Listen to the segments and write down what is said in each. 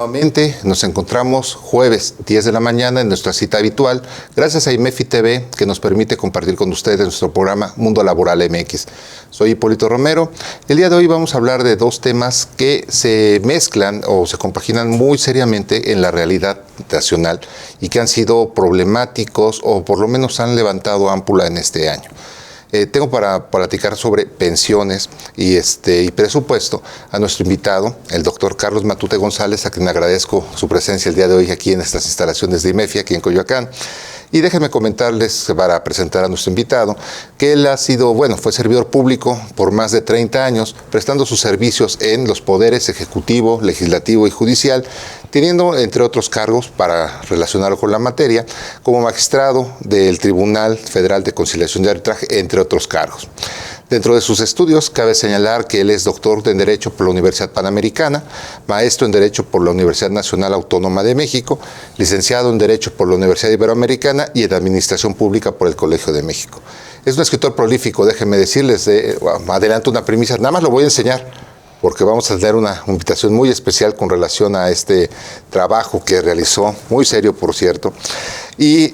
Nuevamente nos encontramos jueves 10 de la mañana en nuestra cita habitual, gracias a IMEFI TV, que nos permite compartir con ustedes nuestro programa Mundo Laboral MX. Soy Hipólito Romero. El día de hoy vamos a hablar de dos temas que se mezclan o se compaginan muy seriamente en la realidad nacional y que han sido problemáticos o por lo menos han levantado ámpula en este año. Tengo para platicar sobre pensiones y presupuesto a nuestro invitado, el doctor Carlos Matute González, a quien agradezco su presencia el día de hoy aquí en estas instalaciones de IMEFI, aquí en Coyoacán. Y déjenme comentarles, para presentar a nuestro invitado, que él fue servidor público por más de 30 años, prestando sus servicios en los poderes ejecutivo, legislativo y judicial, teniendo, entre otros cargos, para relacionarlo con la materia, como magistrado del Tribunal Federal de Conciliación y Arbitraje, entre otros cargos. Dentro de sus estudios, cabe señalar que él es doctor en Derecho por la Universidad Panamericana, maestro en Derecho por la Universidad Nacional Autónoma de México, licenciado en Derecho por la Universidad Iberoamericana y en Administración Pública por el Colegio de México. Es un escritor prolífico, déjenme decirles, adelanto una primicia, nada más lo voy a enseñar, porque vamos a tener una invitación muy especial con relación a este trabajo que realizó, muy serio por cierto. Y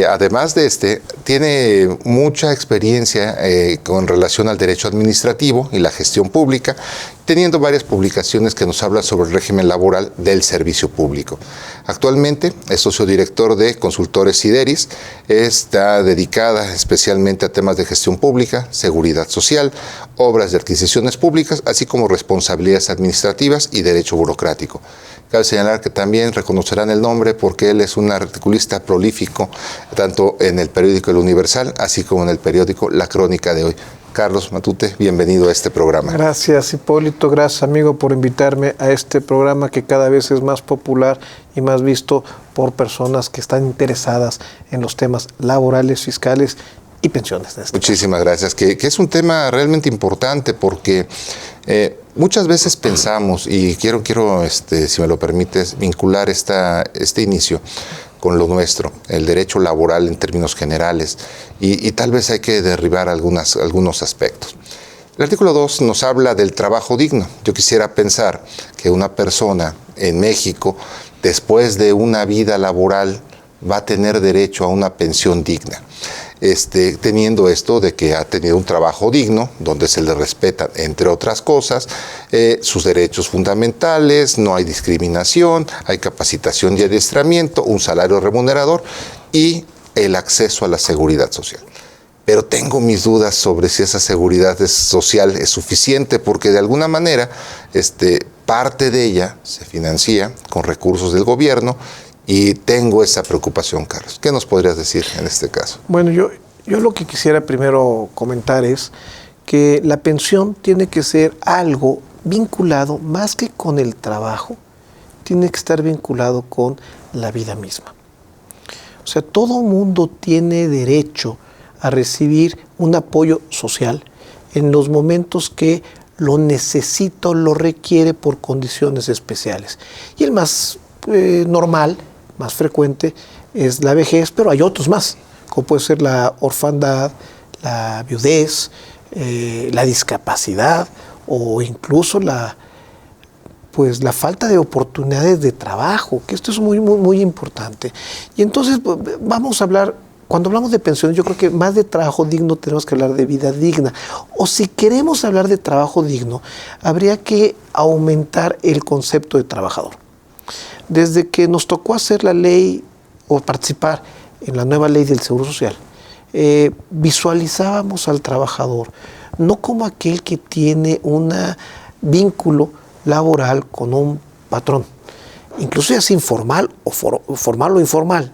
además de tiene mucha experiencia con relación al derecho administrativo y la gestión pública, teniendo varias publicaciones que nos hablan sobre el régimen laboral del servicio público. Actualmente es socio director de Consultores Sideris, está dedicada especialmente a temas de gestión pública, seguridad social, obras de adquisiciones públicas, así como responsabilidades administrativas y derecho burocrático. Cabe señalar que también reconocerán el nombre porque él es un articulista prolífico, tanto en el periódico El Universal, así como en el periódico La Crónica de Hoy. Carlos Matute, bienvenido a este programa. Gracias, Hipólito, gracias, amigo, por invitarme a este programa que cada vez es más popular y más visto por personas que están interesadas en los temas laborales, fiscales y pensiones. Muchísimas gracias, que es un tema realmente importante porque muchas veces pensamos, y quiero si me lo permites, vincular este inicio con lo nuestro, el derecho laboral en términos generales, y tal vez hay que derribar algunos aspectos. El artículo 2 nos habla del trabajo digno. Yo quisiera pensar que una persona en México, después de una vida laboral, va a tener derecho a una pensión digna. Teniendo esto de que ha tenido un trabajo digno, donde se le respetan, entre otras cosas, sus derechos fundamentales, no hay discriminación, hay capacitación y adiestramiento, un salario remunerador y el acceso a la seguridad social. Pero tengo mis dudas sobre si esa seguridad social es suficiente, porque de alguna manera parte de ella se financia con recursos del gobierno. Y tengo esa preocupación, Carlos. ¿Qué nos podrías decir en este caso? Bueno, yo lo que quisiera primero comentar es que la pensión tiene que ser algo vinculado, más que con el trabajo, tiene que estar vinculado con la vida misma. O sea, todo mundo tiene derecho a recibir un apoyo social en los momentos que lo necesita o lo requiere por condiciones especiales. Y el más normal, más frecuente, es la vejez, pero hay otros más, como puede ser la orfandad, la viudez, la discapacidad o incluso la falta de oportunidades de trabajo, que esto es muy, muy, muy importante. Y entonces vamos a hablar, cuando hablamos de pensiones, yo creo que más de trabajo digno tenemos que hablar de vida digna. O si queremos hablar de trabajo digno, habría que aumentar el concepto de trabajador. Desde que nos tocó hacer la ley o participar en la nueva ley del Seguro Social, visualizábamos al trabajador no como aquel que tiene un vínculo laboral con un patrón, incluso ya sea informal o formal o informal,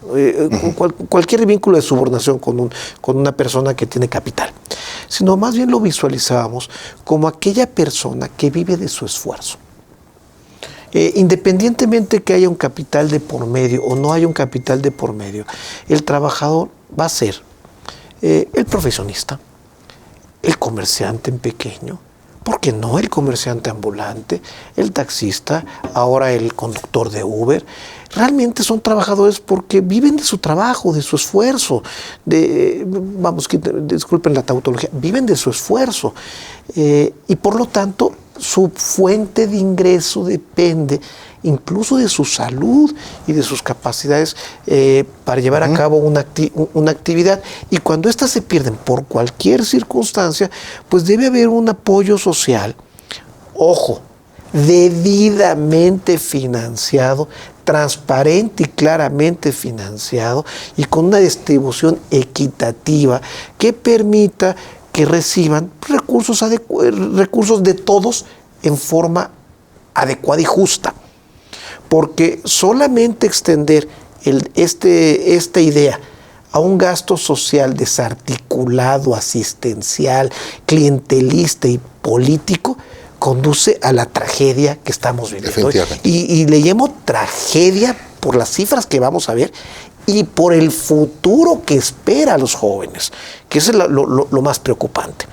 cualquier vínculo de subordinación con una persona que tiene capital, sino más bien lo visualizábamos como aquella persona que vive de su esfuerzo. Independientemente que haya un capital de por medio o no haya un capital de por medio, el trabajador va a ser el profesionista, el comerciante en pequeño, ¿por qué no el comerciante ambulante, el taxista, ahora el conductor de Uber? Realmente son trabajadores porque viven de su trabajo, de su esfuerzo, disculpen la tautología, viven de su esfuerzo y por lo tanto su fuente de ingreso depende incluso de su salud y de sus capacidades para llevar a cabo una actividad. Y cuando éstas se pierden por cualquier circunstancia, pues debe haber un apoyo social, ojo, debidamente financiado, transparente y claramente financiado, y con una distribución equitativa que permita que reciban recursos de todos en forma adecuada y justa. Porque solamente extender esta idea a un gasto social desarticulado, asistencial, clientelista y político, conduce a la tragedia que estamos viviendo hoy. Y le llamo tragedia por las cifras que vamos a ver y por el futuro que espera a los jóvenes, que eso es lo más preocupante.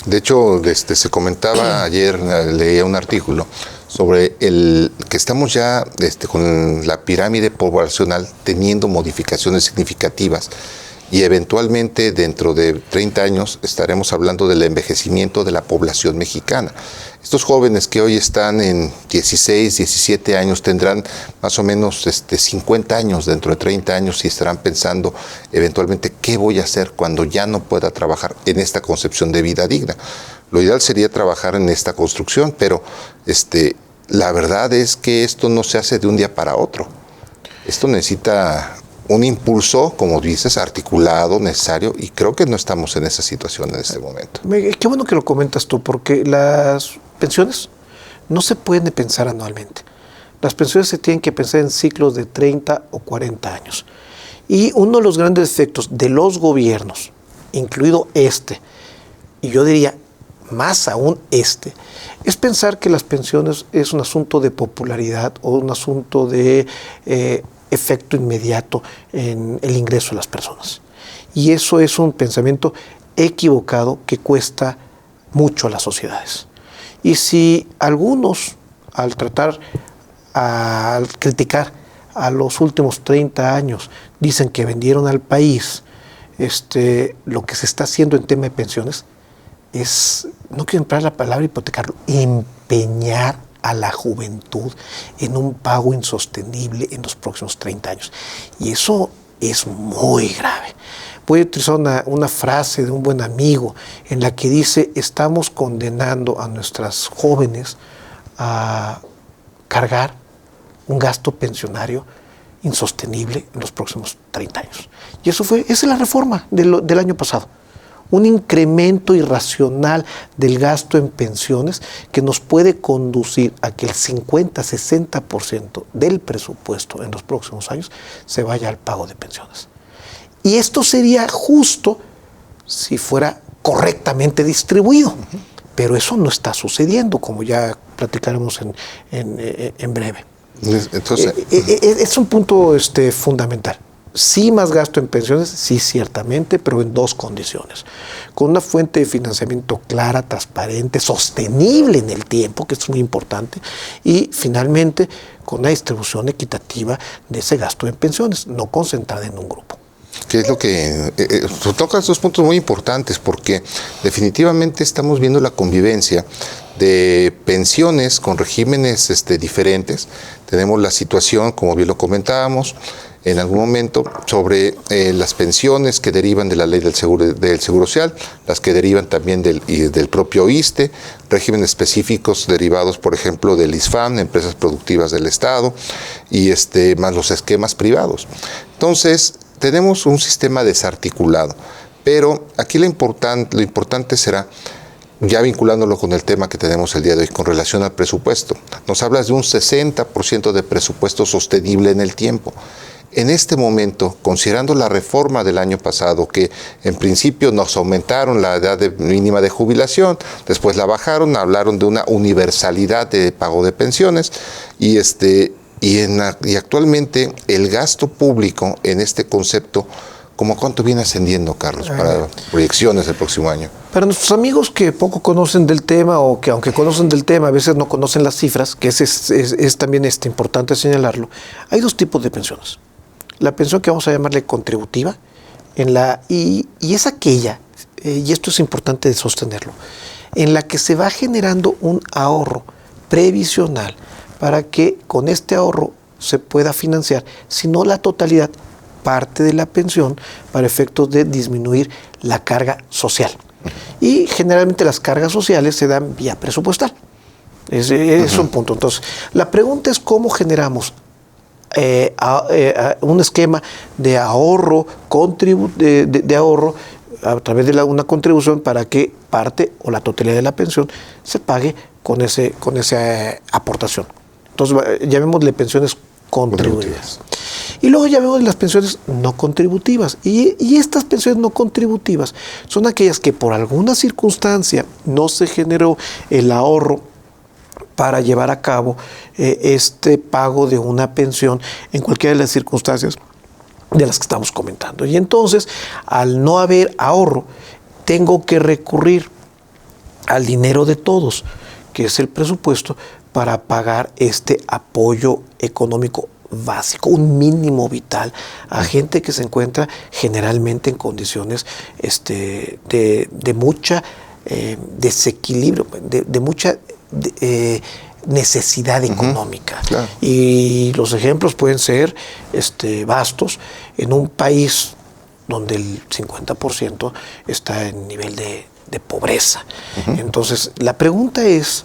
De hecho, se comentaba ayer, leía un artículo sobre que estamos ya con la pirámide poblacional teniendo modificaciones significativas, y eventualmente dentro de 30 años estaremos hablando del envejecimiento de la población mexicana. Estos jóvenes que hoy están en 16, 17 años tendrán más o menos 50 años dentro de 30 años y estarán pensando eventualmente qué voy a hacer cuando ya no pueda trabajar en esta concepción de vida digna. Lo ideal sería trabajar en esta construcción, pero la verdad es que esto no se hace de un día para otro. Esto necesita un impulso, como dices, articulado, necesario, y creo que no estamos en esa situación en este momento. Qué bueno que lo comentas tú, porque las pensiones no se pueden pensar anualmente. Las pensiones se tienen que pensar en ciclos de 30 o 40 años. Y uno de los grandes efectos de los gobiernos, incluido y yo diría más aún es pensar que las pensiones es un asunto de popularidad o un asunto de efecto inmediato en el ingreso de las personas. Y eso es un pensamiento equivocado que cuesta mucho a las sociedades. Y si algunos, al criticar a los últimos 30 años, dicen que vendieron al país, lo que se está haciendo en tema de pensiones es, no quiero emplear la palabra hipotecarlo, empeñar a la juventud en un pago insostenible en los próximos 30 años. Y eso es muy grave. Voy a utilizar una frase de un buen amigo en la que dice: estamos condenando a nuestras jóvenes a cargar un gasto pensionario insostenible en los próximos 30 años. Y esa es la reforma del año pasado. Un incremento irracional del gasto en pensiones que nos puede conducir a que el 50-60% del presupuesto en los próximos años se vaya al pago de pensiones. Y esto sería justo si fuera correctamente distribuido, pero eso no está sucediendo, como ya platicaremos en breve. Entonces, es un punto fundamental. Sí, más gasto en pensiones, sí, ciertamente, pero en dos condiciones. Con una fuente de financiamiento clara, transparente, sostenible en el tiempo, que es muy importante, y finalmente con una distribución equitativa de ese gasto en pensiones, no concentrada en un grupo. Que es lo que toca estos puntos muy importantes, porque definitivamente estamos viendo la convivencia de pensiones con regímenes diferentes. Tenemos la situación, como bien lo comentábamos en algún momento, sobre las pensiones que derivan de la ley del seguro social, las que derivan también del propio ISSSTE, regímenes específicos derivados, por ejemplo, del ISFAM, empresas productivas del Estado, y más los esquemas privados. Entonces, tenemos un sistema desarticulado, pero aquí lo importante será, ya vinculándolo con el tema que tenemos el día de hoy con relación al presupuesto. Nos hablas de un 60% de presupuesto sostenible en el tiempo. En este momento, considerando la reforma del año pasado, que en principio nos aumentaron la edad mínima de jubilación, después la bajaron, hablaron de una universalidad de pago de pensiones, y actualmente el gasto público en este concepto, ¿cómo cuánto viene ascendiendo, Carlos, para proyecciones del próximo año? Para nuestros amigos que poco conocen del tema, o que aunque conocen del tema, a veces no conocen las cifras, que es también importante señalarlo, hay dos tipos de pensiones. La pensión que vamos a llamarle contributiva, y es aquella, y esto es importante sostenerlo, en la que se va generando un ahorro previsional para que con este ahorro se pueda financiar, si no la totalidad, parte de la pensión para efectos de disminuir la carga social. Y generalmente las cargas sociales se dan vía presupuestal. Es un punto. Entonces, la pregunta es cómo generamos un esquema de ahorro, de ahorro a través de una contribución para que parte o la totalidad de la pensión se pague con esa aportación. Entonces, llamémosle pensiones contributivas. Y luego ya vemos las pensiones no contributivas. Y estas pensiones no contributivas son aquellas que por alguna circunstancia no se generó el ahorro para llevar a cabo este pago de una pensión en cualquiera de las circunstancias de las que estamos comentando. Y entonces, al no haber ahorro, tengo que recurrir al dinero de todos, que es el presupuesto, para pagar este apoyo económico básico, un mínimo vital a gente que se encuentra generalmente en condiciones de mucha desequilibrio, de mucha necesidad económica. Claro. Y los ejemplos pueden ser vastos en un país donde el 50% está en nivel de pobreza. Entonces, la pregunta es,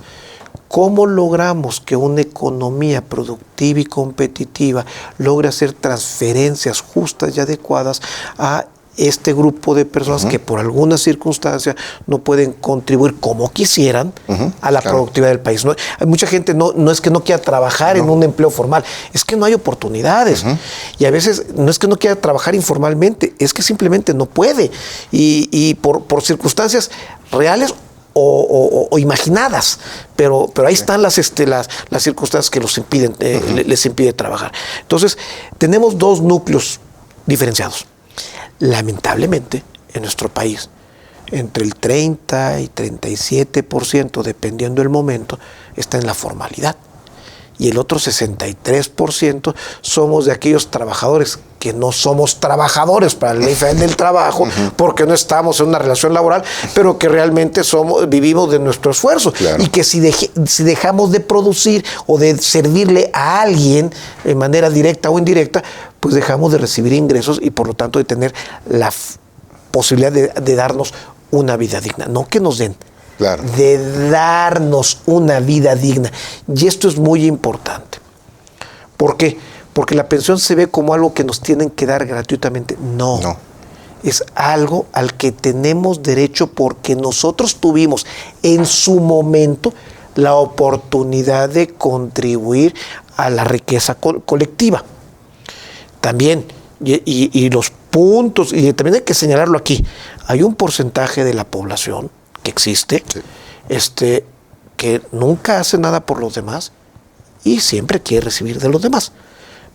¿cómo logramos que una economía productiva y competitiva logre hacer transferencias justas y adecuadas a este grupo de personas que por alguna circunstancia no pueden contribuir como quisieran a la productividad del país? Hay mucha gente, no es que no quiera trabajar en un empleo formal, es que no hay oportunidades. Y a veces no es que no quiera trabajar informalmente, es que simplemente no puede. Y por circunstancias reales o imaginadas, pero ahí están las circunstancias que los impiden, les impide trabajar. Entonces, tenemos dos núcleos diferenciados. Lamentablemente, en nuestro país, entre el 30 y 37%, dependiendo del momento, está en la formalidad. Y el otro 63% somos de aquellos trabajadores que no somos trabajadores para la ley federal del trabajo, porque no estamos en una relación laboral, pero que realmente vivimos de nuestro esfuerzo. Claro. Y que si dejamos de producir o de servirle a alguien de manera directa o indirecta, pues dejamos de recibir ingresos y por lo tanto de tener la posibilidad de darnos una vida digna. No que nos den, claro, de darnos una vida digna. Y esto es muy importante. ¿Por qué? Porque la pensión se ve como algo que nos tienen que dar gratuitamente. No. Es algo al que tenemos derecho porque nosotros tuvimos en su momento la oportunidad de contribuir a la riqueza colectiva. También, y los puntos, y también hay que señalarlo aquí, hay un porcentaje de la población que existe, que nunca hace nada por los demás y siempre quiere recibir de los demás.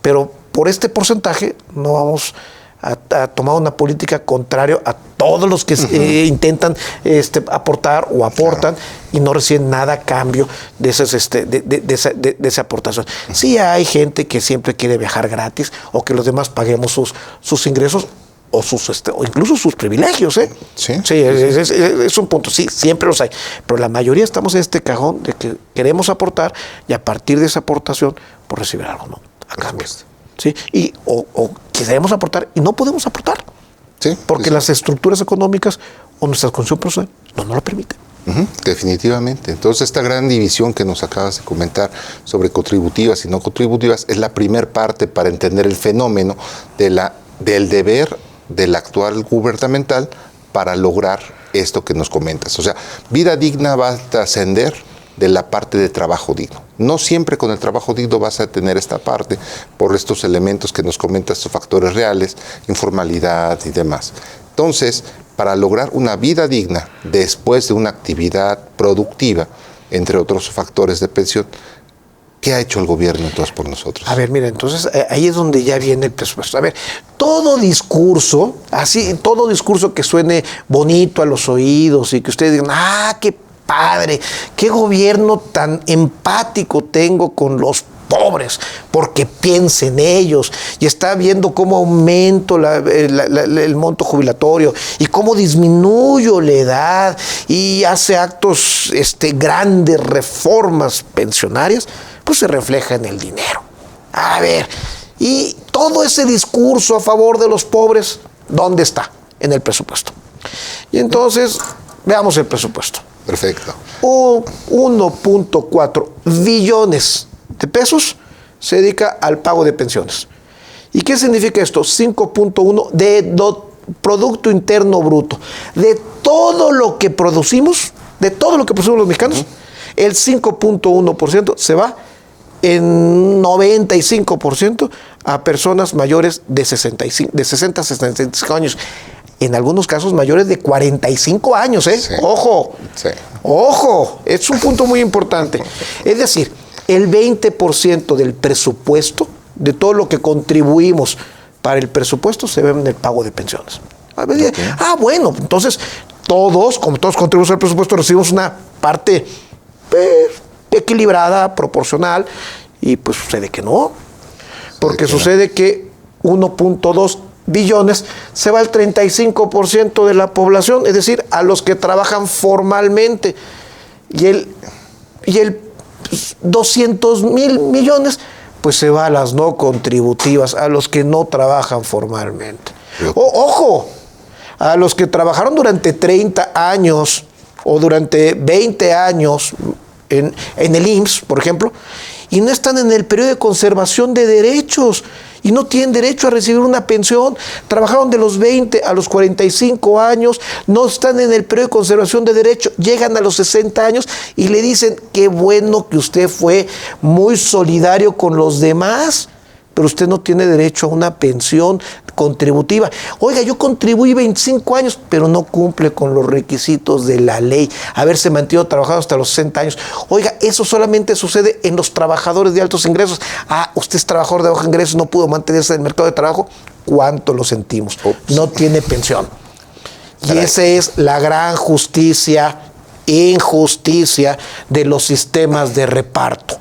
Pero por este porcentaje no vamos a tomar una política contraria a todos los que intentan aportar o aportan, claro, y no reciben nada a cambio de esa aportación. Sí hay gente que siempre quiere viajar gratis o que los demás paguemos sus ingresos o incluso sus privilegios. Sí, es un punto. Sí, siempre los hay. Pero la mayoría estamos en este cajón de que queremos aportar y a partir de esa aportación por recibir algo, ¿no? A cambio. ¿Sí? O queremos aportar y no podemos aportar. Sí, porque las estructuras económicas o nuestras condiciones personales no nos lo permiten. Definitivamente. Entonces, esta gran división que nos acabas de comentar sobre contributivas y no contributivas es la primer parte para entender el fenómeno del deber del actual gubernamental para lograr esto que nos comentas. O sea, vida digna va a trascender de la parte de trabajo digno. No siempre con el trabajo digno vas a tener esta parte por estos elementos que nos comentas, estos factores reales, informalidad y demás. Entonces, para lograr una vida digna después de una actividad productiva, entre otros factores de pensión, ¿qué ha hecho el gobierno entonces por nosotros? A ver, mira, entonces ahí es donde ya viene el presupuesto. A ver, todo discurso que suene bonito a los oídos y que ustedes digan, qué padre, qué gobierno tan empático tengo con los pobres, porque piensa en ellos y está viendo cómo aumento el monto jubilatorio y cómo disminuyo la edad y hace actos, grandes reformas pensionarias. pues se refleja en el dinero. A ver, y todo ese discurso a favor de los pobres, ¿dónde está? En el presupuesto. Y entonces, veamos el presupuesto. Perfecto. 1.4 billones de pesos se dedica al pago de pensiones. ¿Y qué significa esto? 5.1 de Producto Interno Bruto. De todo lo que producimos, los mexicanos, el 5.1% se va en 95% a personas mayores de 60 a 65 años. En algunos casos mayores de 45 años, ¿eh? Sí. ¡Ojo! Sí. ¡Ojo! Es un punto muy importante. Es decir, el 20% del presupuesto, de todo lo que contribuimos para el presupuesto, se ve en el pago de pensiones. Okay. Bueno, entonces como todos contribuimos al presupuesto, recibimos una parte equilibrada, proporcional, y pues sucede que no. Porque sucede que 1.2 billones se va al 35% de la población, es decir, a los que trabajan formalmente. Y el 200,000 millones pues se va a las no contributivas, a los que no trabajan formalmente. ¡Ojo! A los que trabajaron durante 30 años o durante 20 años en el IMSS, por ejemplo, y no están en el periodo de conservación de derechos y no tienen derecho a recibir una pensión. Trabajaron de los 20 a los 45 años, no están en el periodo de conservación de derechos, llegan a los 60 años y le dicen: qué bueno que usted fue muy solidario con los demás, pero usted no tiene derecho a una pensión contributiva. Oiga, yo contribuí 25 años, pero no cumple con los requisitos de la ley, haberse mantenido trabajando hasta los 60 años. Oiga, eso solamente sucede en los trabajadores de altos ingresos. Usted es trabajador de bajos ingresos, no pudo mantenerse en el mercado de trabajo. ¿Cuánto lo sentimos? No tiene pensión. Y esa es la gran injusticia de los sistemas de reparto.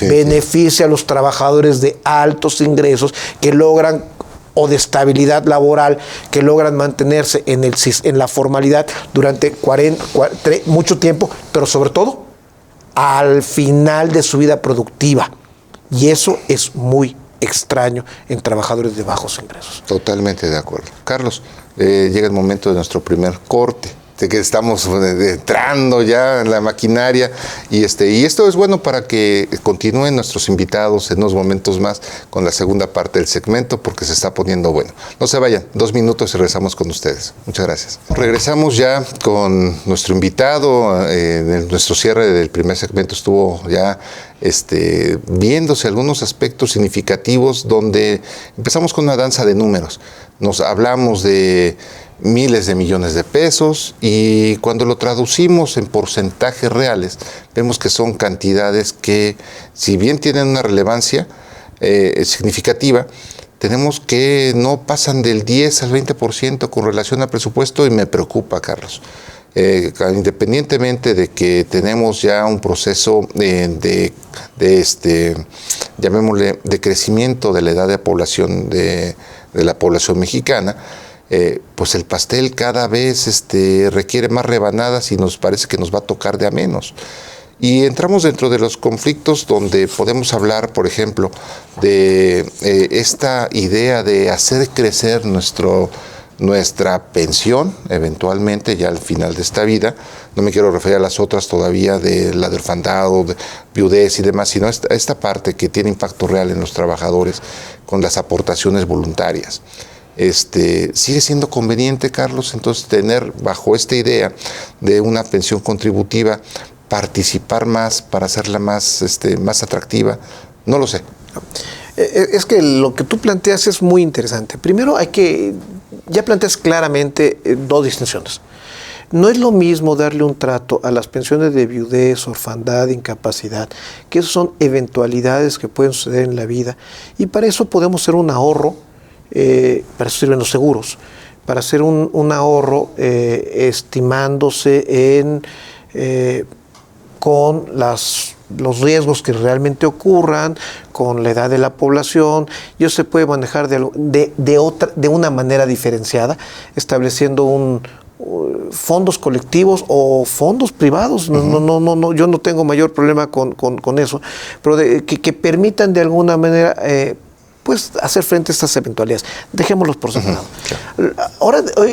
Beneficia a los trabajadores de altos ingresos que logran, o de estabilidad laboral, que logran mantenerse en la formalidad durante mucho tiempo, pero sobre todo al final de su vida productiva. Y eso es muy extraño en trabajadores de bajos ingresos. Totalmente de acuerdo. Carlos, llega el momento de nuestro primer corte. De que estamos entrando ya en la maquinaria y esto es bueno para que continúen nuestros invitados en unos momentos más con la segunda parte del segmento, porque se está poniendo bueno. No se vayan, 2 minutos y regresamos con ustedes. Muchas gracias. Regresamos ya con nuestro invitado. Nuestro cierre del primer segmento estuvo ya viéndose algunos aspectos significativos, donde empezamos con una danza de números. Nos hablamos de miles de millones de pesos, y cuando lo traducimos en porcentajes reales, vemos que son cantidades que, si bien tienen una relevancia significativa, tenemos que no pasan del 10 al 20% con relación al presupuesto, y me preocupa, Carlos. Independientemente de que tenemos ya un proceso llamémosle, de crecimiento de la edad de población de la población mexicana, pues el pastel cada vez requiere más rebanadas y nos parece que nos va a tocar de a menos. Y entramos dentro de los conflictos donde podemos hablar, por ejemplo, de esta idea de hacer crecer nuestra pensión, eventualmente ya al final de esta vida. No me quiero referir a las otras todavía, de la de orfandad, de viudez y demás, sino esta parte que tiene impacto real en los trabajadores con las aportaciones voluntarias. ¿Sigue siendo conveniente, Carlos, entonces tener bajo esta idea de una pensión contributiva, participar más para hacerla más atractiva? No lo sé. Es que lo que tú planteas es muy interesante. Primero ya planteas claramente 2 distinciones. No es lo mismo darle un trato a las pensiones de viudez, orfandad, incapacidad, que esas son eventualidades que pueden suceder en la vida, y para eso podemos hacer un ahorro. Para eso sirven los seguros, para hacer un ahorro estimándose con los riesgos que realmente ocurran, con la edad de la población. Y eso se puede manejar de una manera diferenciada, estableciendo fondos colectivos o fondos privados, no, yo no tengo mayor problema con eso, pero que permitan de alguna manera pues hacer frente a estas eventualidades. Dejémoslos por separado. Claro.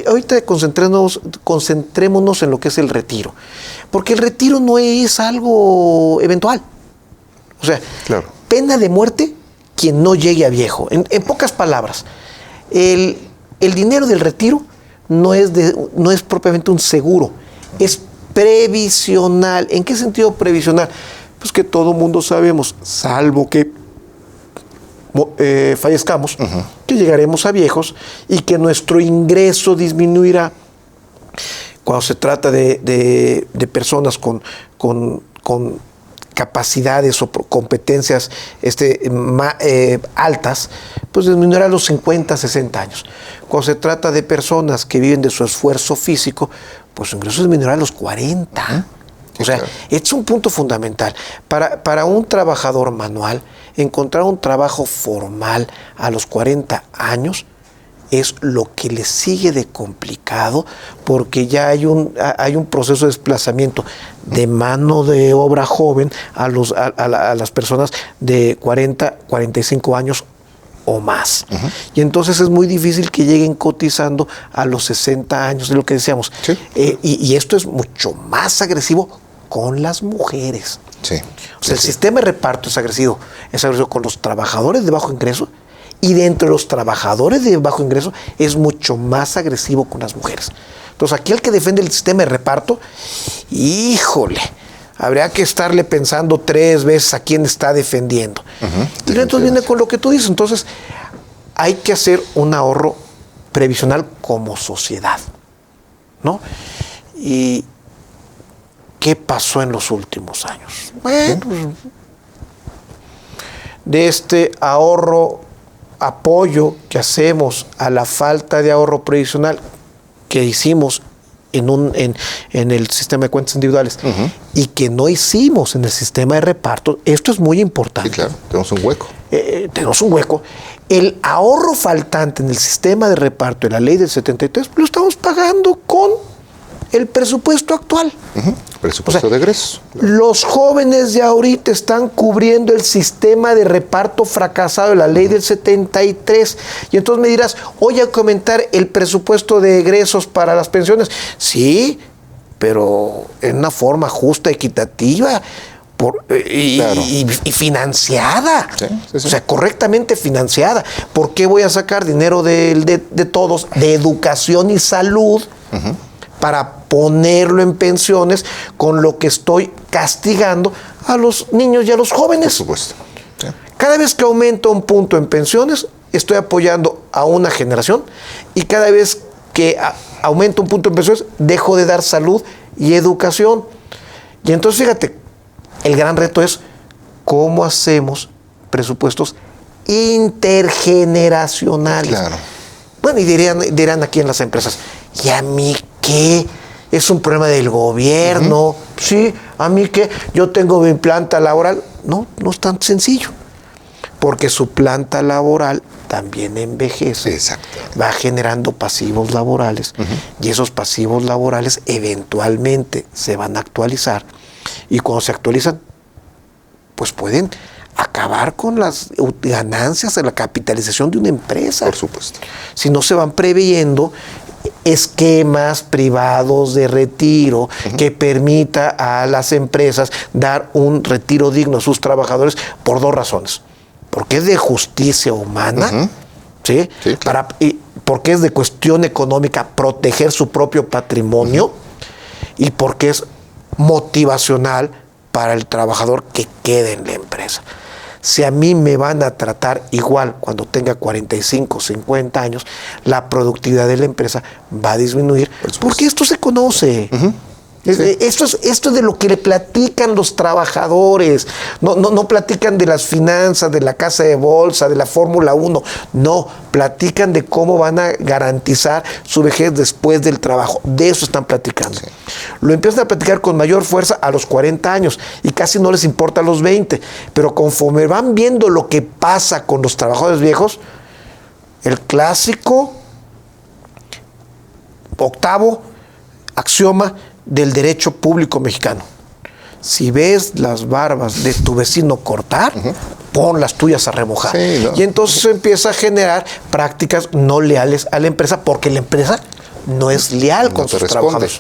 Ahorita concentrémonos en lo que es el retiro, porque el retiro no es algo eventual. O sea, claro, pena de muerte quien no llegue a viejo. En pocas palabras, el dinero del retiro no es propiamente un seguro, es previsional. ¿En qué sentido previsional? Pues que todo mundo sabemos, salvo que fallezcamos, que llegaremos a viejos y que nuestro ingreso disminuirá. Cuando se trata de personas con capacidades o competencias altas, pues disminuirá a los 50, 60 años. Cuando se trata de personas que viven de su esfuerzo físico, pues su ingreso disminuirá a los 40. O sea, es un punto fundamental. Para un trabajador manual, encontrar un trabajo formal a los 40 años es lo que le sigue de complicado, porque ya hay un proceso de desplazamiento de mano de obra joven a las personas de 40, 45 años o más. Y entonces es muy difícil que lleguen cotizando a los 60 años, de lo que decíamos. Sí. Y esto es mucho más agresivo con las mujeres. Sí. O sea, el sistema de reparto es agresivo con los trabajadores de bajo ingreso, y dentro de los trabajadores de bajo ingreso es mucho más agresivo con las mujeres. Entonces, aquí el que defiende el sistema de reparto, híjole, habría que estarle pensando 3 veces a quién está defendiendo. Y entonces viene con lo que tú dices. Entonces, hay que hacer un ahorro previsional como sociedad, ¿no? Y ¿qué pasó en los últimos años? Bueno, pues, de este apoyo que hacemos a la falta de ahorro previsional que hicimos en el sistema de cuentas individuales y que no hicimos en el sistema de reparto, esto es muy importante. Sí, claro, tenemos un hueco. Tenemos un hueco. El ahorro faltante en el sistema de reparto de la ley del 73 lo estamos pagando con el presupuesto actual. Presupuesto de egresos. Los jóvenes de ahorita están cubriendo el sistema de reparto fracasado de la ley del 73. Y entonces me dirás, oye, a comentar el presupuesto de egresos para las pensiones. Sí, pero en una forma justa, equitativa y financiada. Sí. O sea, correctamente financiada. ¿Por qué voy a sacar dinero de todos, de educación y salud, para ponerlo en pensiones, con lo que estoy castigando a los niños y a los jóvenes? Por supuesto. Sí. Cada vez que aumento un punto en pensiones, estoy apoyando a una generación, y cada vez que aumento un punto en pensiones, dejo de dar salud y educación. Y entonces, fíjate, el gran reto es cómo hacemos presupuestos intergeneracionales. Claro. Bueno, y dirán aquí en las empresas, ¿y a mí qué? ¿Es un problema del gobierno? Sí, ¿a mí qué? Yo tengo mi planta laboral. No es tan sencillo. Porque su planta laboral también envejece. Exacto. Va generando pasivos laborales. Y esos pasivos laborales eventualmente se van a actualizar. Y cuando se actualizan, pues pueden acabar con las ganancias de la capitalización de una empresa. Por supuesto. Si no se van previendo esquemas privados de retiro que permita a las empresas dar un retiro digno a sus trabajadores, por 2 razones. Porque es de justicia humana, ¿sí? Sí, claro. Porque es de cuestión económica proteger su propio patrimonio, y porque es motivacional para el trabajador que quede en la empresa. Si a mí me van a tratar igual cuando tenga 45, 50 años, la productividad de la empresa va a disminuir, porque esto se conoce. Sí. Esto es de lo que le platican los trabajadores. No platican de las finanzas, de la casa de bolsa, de la Fórmula 1. No, platican de cómo van a garantizar su vejez después del trabajo. De eso están platicando. Sí. Lo empiezan a platicar con mayor fuerza a los 40 años y casi no les importa a los 20. Pero conforme van viendo lo que pasa con los trabajadores viejos, el clásico octavo axioma del derecho público mexicano. Si ves las barbas de tu vecino cortar, pon las tuyas a remojar. Sí, ¿no? Y entonces empieza a generar prácticas no leales a la empresa, porque la empresa no es leal con sus trabajadores,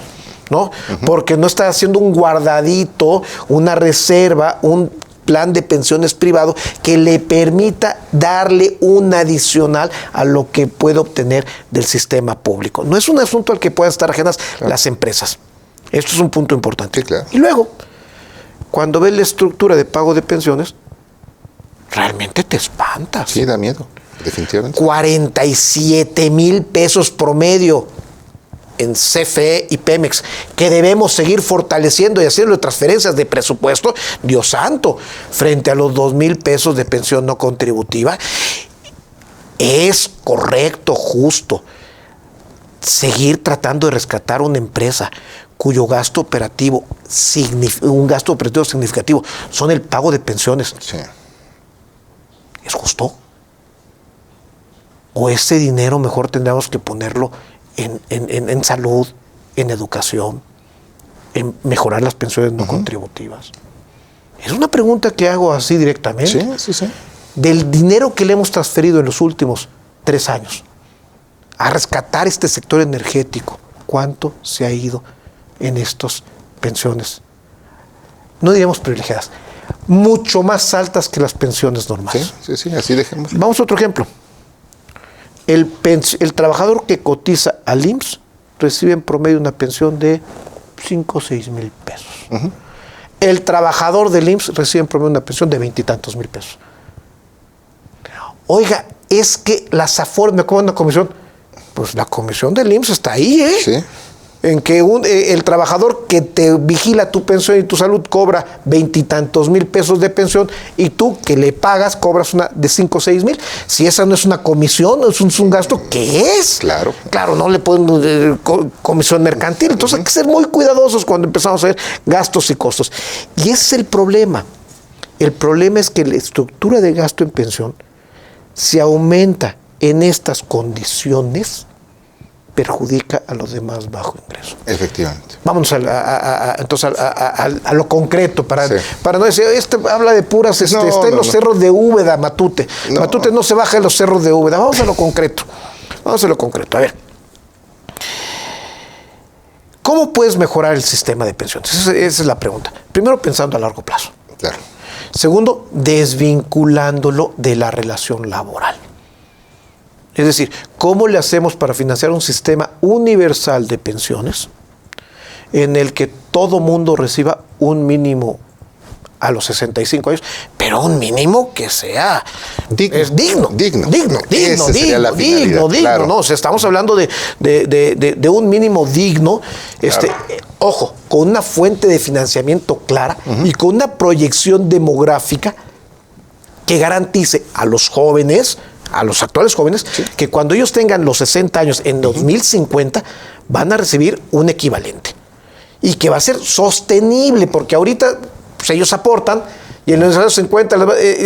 ¿no? Porque no está haciendo un guardadito, una reserva, un plan de pensiones privado que le permita darle un adicional a lo que puede obtener del sistema público. No es un asunto al que puedan estar ajenas las empresas. Esto es un punto importante. Sí, claro. Y luego, cuando ves la estructura de pago de pensiones, realmente te espantas. Sí, da miedo, definitivamente. 47,000 pesos promedio en CFE y Pemex, que debemos seguir fortaleciendo y haciendo transferencias de presupuesto, Dios santo, frente a los 2,000 pesos de pensión no contributiva. Es correcto, justo, seguir tratando de rescatar una empresa cuyo gasto operativo, un gasto operativo significativo, son el pago de pensiones. Sí. ¿Es justo? ¿O ese dinero mejor tendríamos que ponerlo en salud, en educación, en mejorar las pensiones no contributivas? Es una pregunta que hago así directamente. Sí. Del dinero que le hemos transferido en los últimos 3 años a rescatar este sector energético, ¿cuánto se ha ido en estas pensiones? No diríamos privilegiadas, mucho más altas que las pensiones normales. Sí, así dejemos. Vamos a otro ejemplo. El trabajador que cotiza al IMSS recibe en promedio una pensión de 5 o 6 mil pesos. El trabajador del IMSS recibe en promedio una pensión de 20 y tantos mil pesos. Oiga, es que las AFORES me cobran una comisión. Pues la comisión del IMSS está ahí, ¿eh? Sí. En que el trabajador que te vigila tu pensión y tu salud cobra 20 y tantos mil pesos de pensión, y tú que le pagas cobras una de 5 o 6 mil. Si esa no es una comisión, no es un gasto, ¿qué es? Claro. Claro, no le pueden comisión mercantil. Entonces hay que ser muy cuidadosos cuando empezamos a ver gastos y costos. Y ese es el problema. El problema es que la estructura de gasto en pensión se aumenta en estas condiciones, perjudica a los demás bajo ingreso. Efectivamente. Vámonos entonces a lo concreto, para no decir, habla de puras, está en los cerros de Úbeda, Matute. No. Matute no se baja en los cerros de Úbeda. Vamos a lo concreto. A ver. ¿Cómo puedes mejorar el sistema de pensiones? Esa es la pregunta. Primero, pensando a largo plazo. Claro. Segundo, desvinculándolo de la relación laboral. Es decir, ¿cómo le hacemos para financiar un sistema universal de pensiones en el que todo mundo reciba un mínimo a los 65 años, pero un mínimo que sea digno, claro. ¿no? O sea, estamos hablando de un mínimo digno, claro. Ojo, con una fuente de financiamiento clara y con una proyección demográfica que garantice a los jóvenes, a los actuales jóvenes, que cuando ellos tengan los 60 años en 2050 van a recibir un equivalente y que va a ser sostenible, porque ahorita pues, ellos aportan y en los años 50,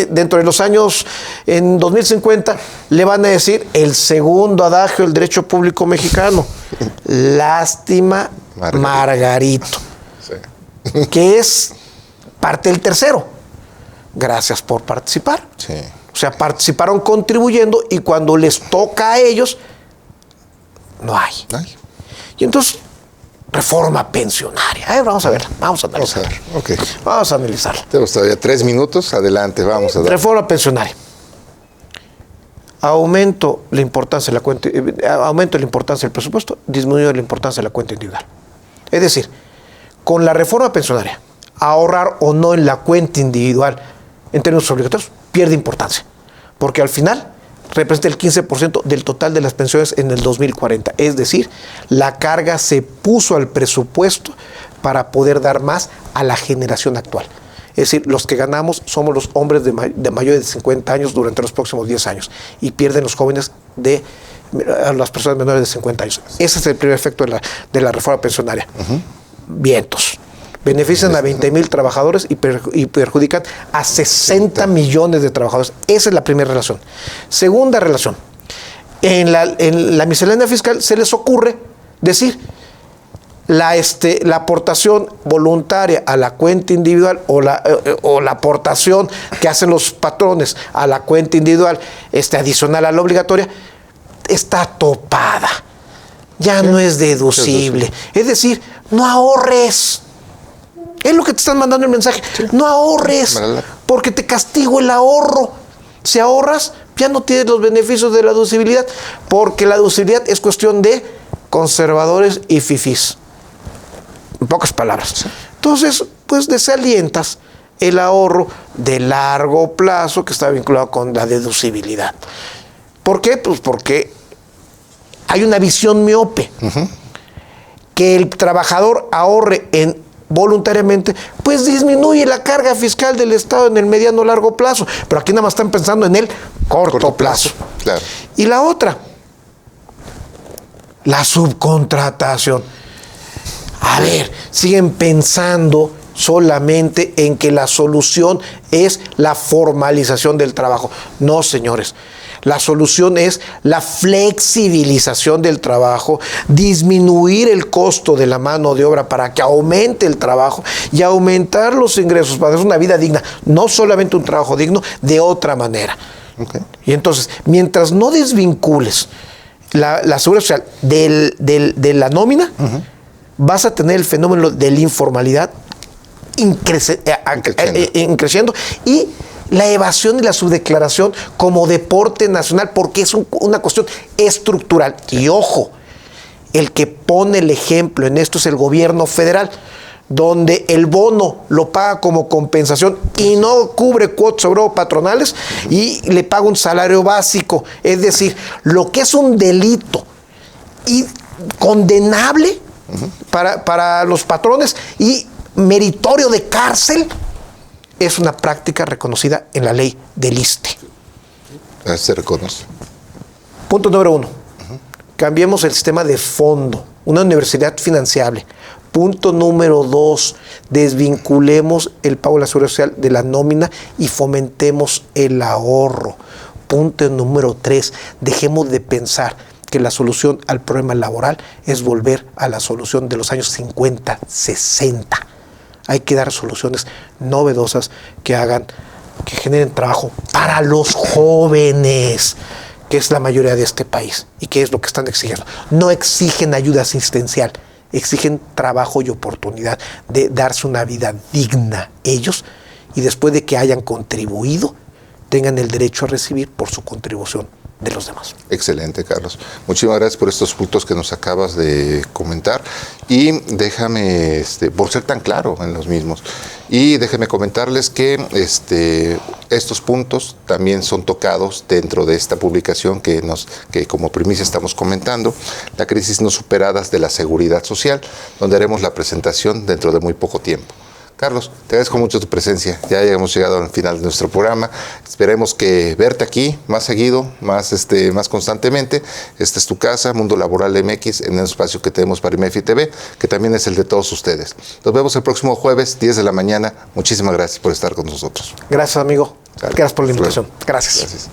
dentro de los años, en 2050, le van a decir el segundo adagio del derecho público mexicano: lástima, Margarito. Sí. Que es parte del tercero. Gracias por participar. Sí. O sea, participaron contribuyendo y cuando les toca a ellos, no hay. Y entonces, reforma pensionaria. Vamos a ver, vamos a analizar. Okay. Vamos a analizarla. Tenemos todavía 3 minutos. Adelante, vamos a dar. Reforma pensionaria. Aumento la importancia del presupuesto, disminuye la importancia de la cuenta individual. Es decir, con la reforma pensionaria, ahorrar o no en la cuenta individual en términos obligatorios pierde importancia, porque al final representa el 15% del total de las pensiones en el 2040. Es decir, la carga se puso al presupuesto para poder dar más a la generación actual. Es decir, los que ganamos somos los hombres de mayores de 50 años durante los próximos 10 años y pierden los jóvenes a las personas menores de 50 años. Ese es el primer efecto de la reforma pensionaria. Vientos. Benefician a 20,000 trabajadores y perjudican a 60 millones de trabajadores. Esa es la primera relación. Segunda relación. En la miscelánea fiscal se les ocurre decir, la aportación voluntaria a la cuenta individual o la aportación que hacen los patrones a la cuenta individual adicional a la obligatoria está topada. Ya no es deducible. Es decir, no ahorres. Es lo que te están mandando el mensaje. Sí. No ahorres, porque te castigo el ahorro. Si ahorras, ya no tienes los beneficios de la deducibilidad, porque la deducibilidad es cuestión de conservadores y fifís. En pocas palabras. Sí. Entonces, pues desalientas el ahorro de largo plazo que está vinculado con la deducibilidad. ¿Por qué? Pues porque hay una visión miope. Que el trabajador ahorre voluntariamente, pues disminuye la carga fiscal del Estado en el mediano largo plazo. Pero aquí nada más están pensando en el corto plazo. Claro. Y la otra, la subcontratación. A ver, siguen pensando solamente en que la solución es la formalización del trabajo. No, señores. La solución es la flexibilización del trabajo, disminuir el costo de la mano de obra para que aumente el trabajo y aumentar los ingresos para hacer una vida digna, no solamente un trabajo digno, de otra manera. Okay. Y entonces, mientras no desvincules la seguridad social de la nómina, vas a tener el fenómeno de la informalidad creciendo y la evasión y la subdeclaración como deporte nacional, porque es una cuestión estructural. Sí. Y ojo, el que pone el ejemplo en esto es el gobierno federal, donde el bono lo paga como compensación y no cubre cuotas sobre patronales y le paga un salario básico. Es decir, lo que es un delito y condenable para los patrones y meritorio de cárcel, es una práctica reconocida en la ley del ISSSTE. Se reconoce. Punto número 1. Cambiemos el sistema de fondo. Una universidad financiable. Punto número 2. Desvinculemos el pago de la seguridad social de la nómina y fomentemos el ahorro. Punto número 3. Dejemos de pensar que la solución al problema laboral es volver a la solución de los años 50, 60. Hay que dar soluciones novedosas que generen trabajo para los jóvenes, que es la mayoría de este país y que es lo que están exigiendo. No exigen ayuda asistencial, exigen trabajo y oportunidad de darse una vida digna ellos y después de que hayan contribuido, tengan el derecho a recibir por su contribución de los demás. Excelente, Carlos. Muchísimas gracias por estos puntos que nos acabas de comentar y déjame, por ser tan claro en los mismos, y déjeme comentarles que estos puntos también son tocados dentro de esta publicación que como primicia estamos comentando, la crisis no superadas de la seguridad social, donde haremos la presentación dentro de muy poco tiempo. Carlos, te agradezco mucho tu presencia. Ya hemos llegado al final de nuestro programa. Esperemos que verte aquí más seguido, más constantemente. Esta es tu casa, Mundo Laboral MX, en el espacio que tenemos para IMEFI TV, que también es el de todos ustedes. Nos vemos el próximo jueves, 10 de la mañana. Muchísimas gracias por estar con nosotros. Gracias, amigo. Gracias por la invitación. Gracias.